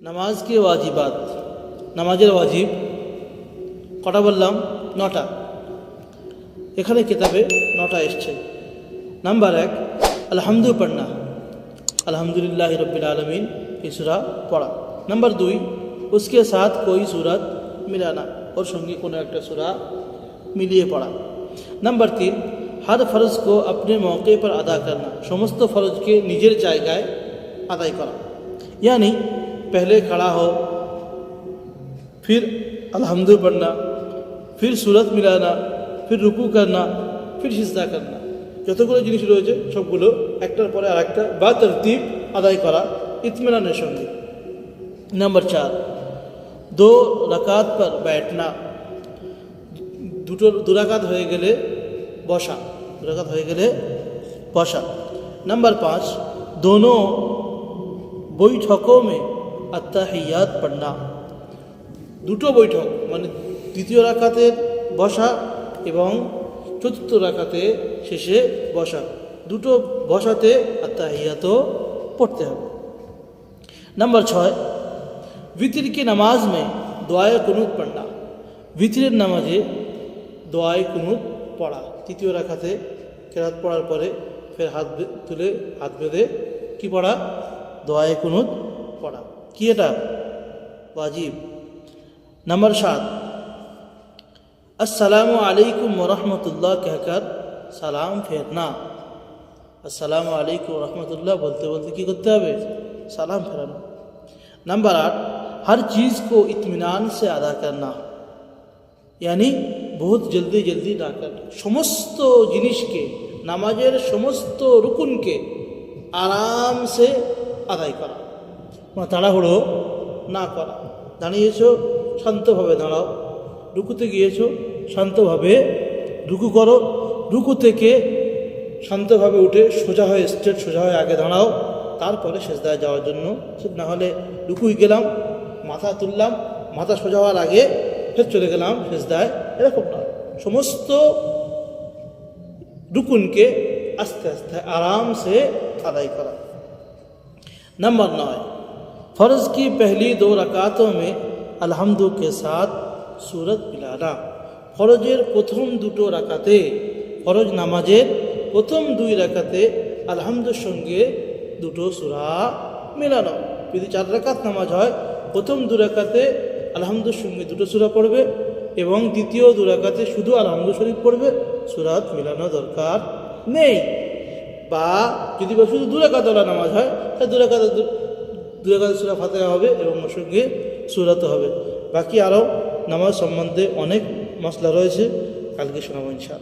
নামাজ কে ওয়াজিবাত, নামাজের ওয়াজিব কটা বললাম? 9টা। এখানে কিতাবে 9টা এসছে। নাম্বার 1, আলহামদু পড়না, আলহামদুলিল্লাহ রব্বিল আলমিন এই সূরা পড়া। नंबर 2, उसके साथ कोई सूरत मिलाना, और संगे कोनो एक सूरा मिलिए पढ़ा। नंबर 3, हर फ़र्ज़ को अपने मौके पर अदा करना, समस्त फ़र्ज़ के निजेर जायगाय अदाय करा, यानी पहले खड़ा हो, फिर अल्हम्दु पढ़ना, फिर सूरत मिलाना, फिर रुकू करना, फिर सिजदा करना, যতগুলো জিনিস রয়েছে সবগুলো একটার পরে আরেকটা বা তরতিব আদায় করা ইতমিনানের সঙ্গে। नंबर 4, 2 रकात पर बैठना, दो रकात হয়ে গেলে বসা, 2 रकात হয়ে গেলে বসা। नंबर 5, दोनों বৈঠকোं में अत्ताहियात पढ़ना, দুটো বৈঠক মানে দ্বিতীয় রাকাতের বসা এবং চতুর্থ রাকাতে শেষে বসা, দুটো বসাতে अत्ताहियातও পড়তে হবে। नंबर 6, वितर की नमाज में दुआए कुनूत पढ़ना, वितरेर नामाजे दुआए कुनूत पढ़ा, तृतीय राखाते केरात पढ़ार परे फिर हाथ तुले हाथ बेঁধে की पढ़ा? दुआए कुनूत पढ़ा। कि एटा वाजिब। नंबर 7, अस्सलामु अलैकुम व रहमतुल्लाह कहकर सलाम फेरना, अस्सलामु अलैकुम व रहमतुल्लाह बोलते बोलते की करते হবে? सलाम फेराना। नंबर 8, हर चीज़ को इत्मीनान से अदा करना, यानी बहुत जल्दी जल्दी ना करना, समस्त जिनिस के नामाजेर समस्त रुकुन के आराम से आदाय करा, মানে তাড়াহুড়ো না করা। দাঁড়িয়েছো শান্তভাবে দাঁড়াও, রুকুতে গিয়েছো শান্তভাবে রুকু করো, রুকু থেকে শান্তভাবে উঠে সোজা হয়ে স্ট্রেট সোজা হয়ে আগে দাঁড়াও, তারপরে সেজদায় যাওয়ার জন্য। না হলে রুকুই গেলাম, মাথা তুললাম, মাথা সোজা হওয়ার আগে ফের চলে গেলাম সেজদায়, এরকম না। সমস্ত রুকুনকে আস্তে আস্তে आराम से अदाय करा। नंबर 9, फ़र्ज़ की पहली 2 रकातों में अलहम्दु के साथ सूरत मिलाना, ফরজের প্রথম 2টো রাকাতে, ফরজ নামাজের প্রথম 2 রাকাতে আলহামদুর সঙ্গে 2টো সূরা মেলানো। যদি 4 রাকাত নামাজ হয় প্রথম 2 রাকাতে আলহামদুর সঙ্গে 2টো সূরা পড়বে এবং দ্বিতীয় 2 রাকাতে শুধু আলহামদু শরীফ পড়বে, সূরাত মেলানো দরকার নেই। বা যদি শুধু 2 রাকাতওয়ালা নামাজ হয় তাহলে 2 রাকাতে সূরা ফাতিহা হবে এবং ওর সঙ্গে সূরাতও হবে। বাকি আরও নামাজ সম্বন্ধে অনেক মসলা রয়েছে, কালকে শোনাবো ইনশাআল্লাহ।